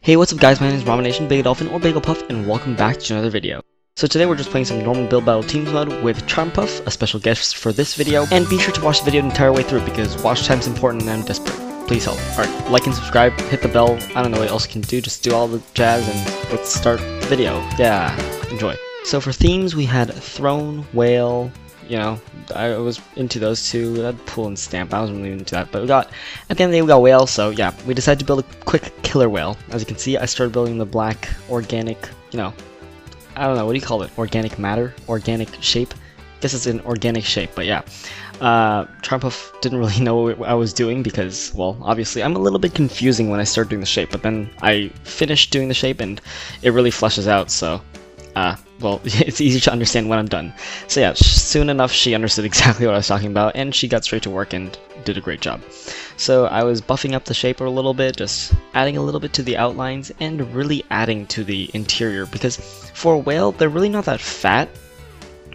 Hey, what's up guys, my name is Ramen Bagel Dolphin or Bagel Puff, and welcome back to another video. So today we're just playing some normal build battle teams mode with Charmpuff, a special guest for this video, and be sure to watch the video the entire way through because watch time's important and I'm desperate. Please help. Alright, like and subscribe, hit the bell, I don't know what else you can do, just do all the jazz and let's start the video. Yeah, enjoy. So for themes we had Throne, Whale, you know, I was into those two. That Pool and Stamp, I wasn't really into that, but at the end of the day we got Whale, so yeah, we decided to build a quick killer whale. As you can see, I started building the black organic, you know, I don't know, what do you call it? Organic matter? Organic shape? I guess it's an organic shape, but yeah. Charmpuff didn't really know what I was doing because, well, obviously I'm a little bit confusing when I start doing the shape, but then I finished doing the shape and it really fleshes out, so well, it's easy to understand when I'm done. So yeah, soon enough she understood exactly what I was talking about, and she got straight to work and did a great job. So I was buffing up the shape a little bit, just adding a little bit to the outlines, and really adding to the interior, because for a whale, they're really not that fat.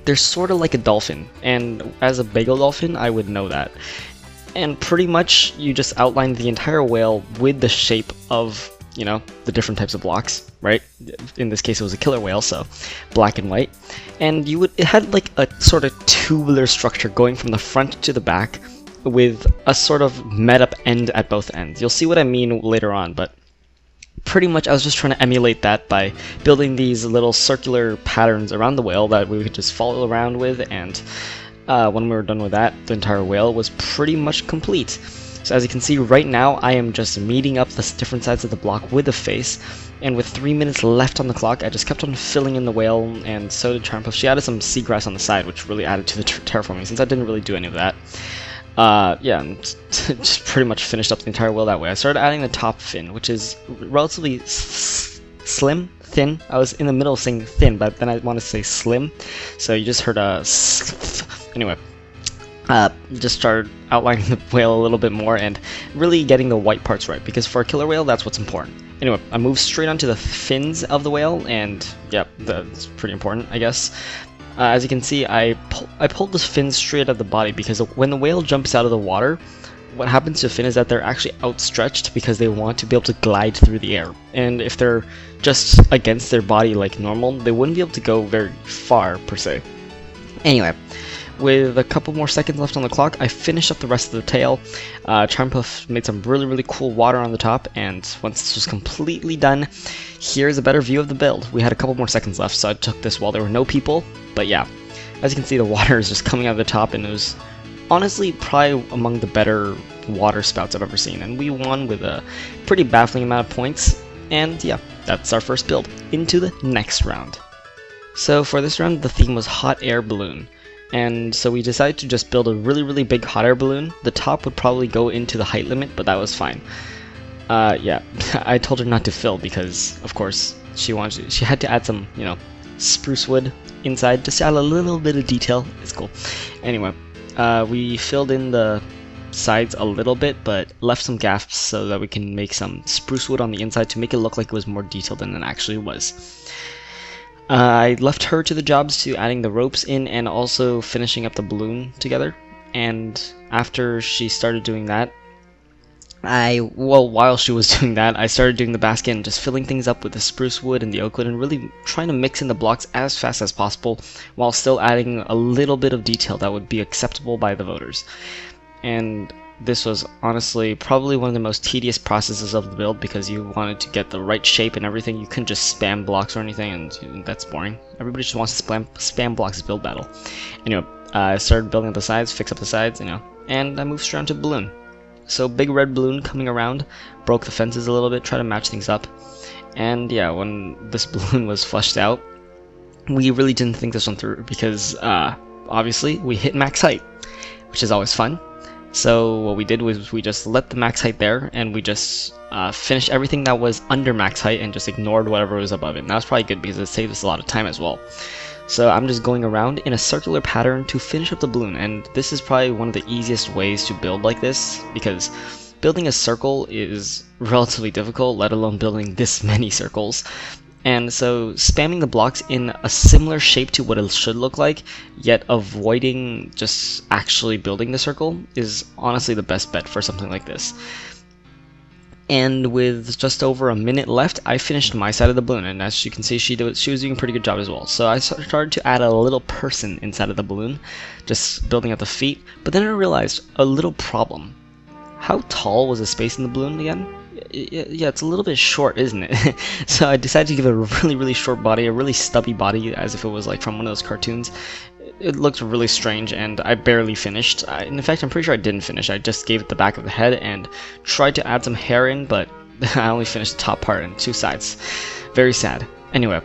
They're sort of like a dolphin, and as a bagel dolphin, I would know that. And pretty much, you just outline the entire whale with the shape of, you know, the different types of blocks, right? In this case it was a killer whale, so black and white. And it had like a sort of tubular structure going from the front to the back with a sort of met up end at both ends. You'll see what I mean later on, but pretty much I was just trying to emulate that by building these little circular patterns around the whale that we could just follow around with, and when we were done with that, the entire whale was pretty much complete. So as you can see right now, I am just meeting up the different sides of the block with the face, and with 3 minutes left on the clock, I just kept on filling in the whale, and so did Charmpuff. She added some seagrass on the side, which really added to the terraforming, since I didn't really do any of that. Yeah, and just pretty much finished up the entire whale that way. I started adding the top fin, which is relatively slim, thin. I was in the middle of saying thin, but then I want to say slim, so you just heard a anyway. Just started outlining the whale a little bit more and really getting the white parts right, because for a killer whale, that's what's important. Anyway, I moved straight onto the fins of the whale, and yep, that's pretty important, I guess. As you can see, I pulled the fins straight out of the body, because when the whale jumps out of the water, what happens to the fin is that they're actually outstretched because they want to be able to glide through the air. And if they're just against their body like normal, they wouldn't be able to go very far, per se. Anyway, with a couple more seconds left on the clock, I finished up the rest of the tail. Charmpuff made some really cool water on the top, and once this was completely done, here's a better view of the build. We had a couple more seconds left, so I took this while there were no people, but yeah. As you can see, the water is just coming out of the top, and it was honestly probably among the better water spouts I've ever seen, and we won with a pretty baffling amount of points, and yeah, that's our first build. Into the next round. So for this round, the theme was hot air balloon. And so we decided to just build a really big hot air balloon. The top would probably go into the height limit, but that was fine. Yeah, I told her not to fill because, of course, she had to add some, you know, spruce wood inside just to add a little bit of detail. It's cool. Anyway, we filled in the sides a little bit, but left some gaps so that we can make some spruce wood on the inside to make it look like it was more detailed than it actually was. I left her to the jobs to adding the ropes in and also finishing up the balloon together, and after she started doing that, while she was doing that, I started doing the basket and just filling things up with the spruce wood and the oak wood and really trying to mix in the blocks as fast as possible while still adding a little bit of detail that would be acceptable by the voters. And this was honestly probably one of the most tedious processes of the build, because you wanted to get the right shape and everything. You couldn't just spam blocks or anything, and that's boring. Everybody just wants to spam blocks build battle. Anyway, I started building up the sides, fix up the sides, you know, and I moved straight onto the balloon. So big red balloon coming around, broke the fences a little bit, try to match things up. And yeah, when this balloon was fleshed out, we really didn't think this one through, because obviously we hit max height, which is always fun. So what we did was we just let the max height there, and we just finished everything that was under max height and just ignored whatever was above it. And that was probably good because it saved us a lot of time as well. So I'm just going around in a circular pattern to finish up the balloon, and this is probably one of the easiest ways to build like this, because building a circle is relatively difficult, let alone building this many circles. And so spamming the blocks in a similar shape to what it should look like, yet avoiding just actually building the circle, is honestly the best bet for something like this. And with just over a minute left, I finished my side of the balloon, and as you can see, she was doing a pretty good job as well. So I started to add a little person inside of the balloon, just building out the feet, but then I realized a little problem. How tall was the space in the balloon again? Yeah, it's a little bit short, isn't it? So I decided to give it a really short body, a really stubby body, as if it was like from one of those cartoons. It looked really strange, and I barely finished. In fact, I'm pretty sure I didn't finish. I just gave it the back of the head and tried to add some hair in, but I only finished the top part and 2 sides. Very sad. Anyway,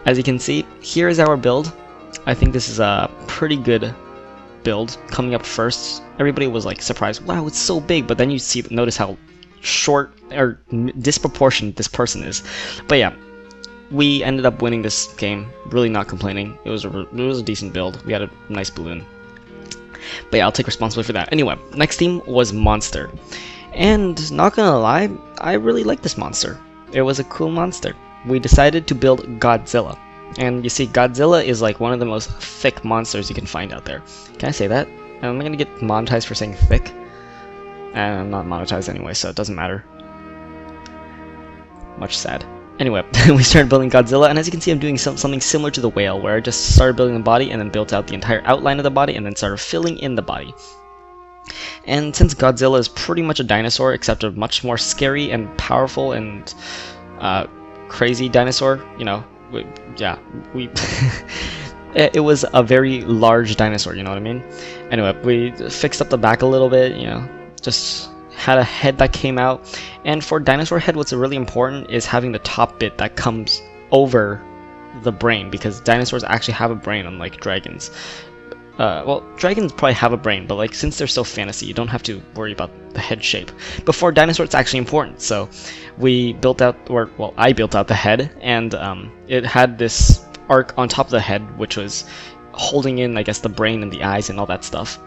as you can see, here is our build. I think this is a pretty good build. Coming up first, everybody was like surprised, wow, it's so big, but then you notice how short or disproportionate this person is. But yeah, we ended up winning this game, really not complaining. It was a decent build. We had a nice balloon. But yeah, I'll take responsibility for that. Anyway, next team was Monster. And not gonna lie, I really like this monster. It was a cool monster. We decided to build Godzilla. And you see, Godzilla is like one of the most thick monsters you can find out there. Can I say that? Am I gonna get monetized for saying thick? And I'm not monetized anyway, so it doesn't matter. Much sad. Anyway, we started building Godzilla, and as you can see, I'm doing something similar to the whale, where I just started building the body and then built out the entire outline of the body and then started filling in the body. And since Godzilla is pretty much a dinosaur, except a much more scary and powerful and crazy dinosaur, you know, it was a very large dinosaur, you know what I mean? Anyway, we fixed up the back a little bit, you know, just had a head that came out. And for dinosaur head, what's really important is having the top bit that comes over the brain, because dinosaurs actually have a brain, unlike dragons. Well, dragons probably have a brain, but like since they're so fantasy, you don't have to worry about the head shape. But for dinosaurs, it's actually important. So we built out, or well, I built out the head, and it had this arc on top of the head, which was holding in, I guess, the brain and the eyes and all that stuff.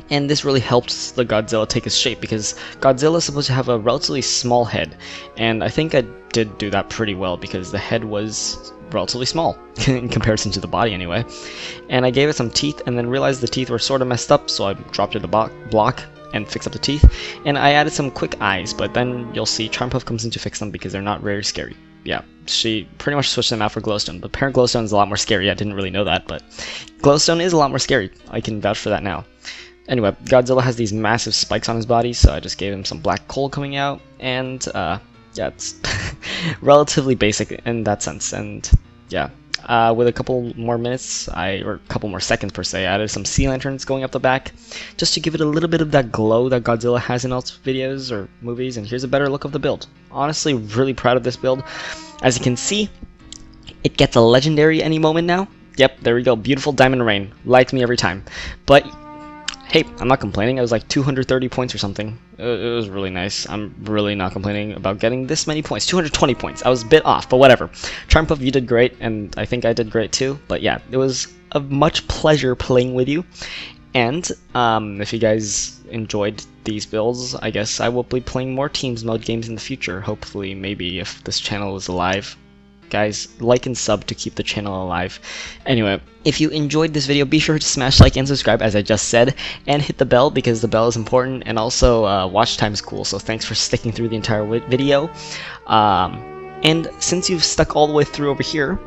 And this really helps the Godzilla take its shape, because Godzilla is supposed to have a relatively small head, and I think I did do that pretty well, because the head was relatively small in comparison to the body anyway. And I gave it some teeth and then realized the teeth were sort of messed up, so I dropped it in the block and fixed up the teeth. And I added some quick eyes, but then you'll see Charmpuff comes in to fix them because they're not very scary. Yeah, she pretty much switched them out for Glowstone. The parent Glowstone is a lot more scary. I didn't really know that, but Glowstone is a lot more scary. I can vouch for that now. Anyway, Godzilla has these massive spikes on his body, so I just gave him some black coal coming out, and yeah, it's relatively basic in that sense. And yeah, with a couple more minutes, or a couple more seconds per se, I added some sea lanterns going up the back, just to give it a little bit of that glow that Godzilla has in all its videos or movies. And here's a better look of the build. Honestly, really proud of this build. As you can see, it gets a legendary any moment now. Yep, there we go. Beautiful diamond rain. Lights me every time. But hey, I'm not complaining. It was like 230 points or something. It was really nice. I'm really not complaining about getting this many points. 220 points. I was a bit off, but whatever. Charmpuff, you did great, and I think I did great too. But yeah, it was a much pleasure playing with you. And if you guys enjoyed these builds, I guess I will be playing more Teams Mode games in the future. Hopefully, maybe if this channel is alive. Guys, like and sub to keep the channel alive. Anyway, if you enjoyed this video, be sure to smash like and subscribe, as I just said, and hit the bell, because the bell is important, and also watch time is cool, so thanks for sticking through the entire video. And since you've stuck all the way through over here,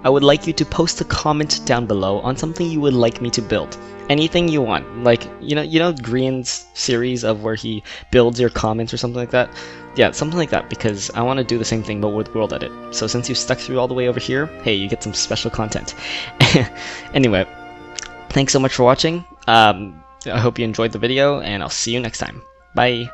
I would like you to post a comment down below on something you would like me to build. Anything you want, like, you know Green's series of where he builds your comments or something like that? Yeah, something like that, because I want to do the same thing but with World Edit. So since you stuck through all the way over here, hey, you get some special content. Anyway, thanks so much for watching. I hope you enjoyed the video, and I'll see you next time. Bye!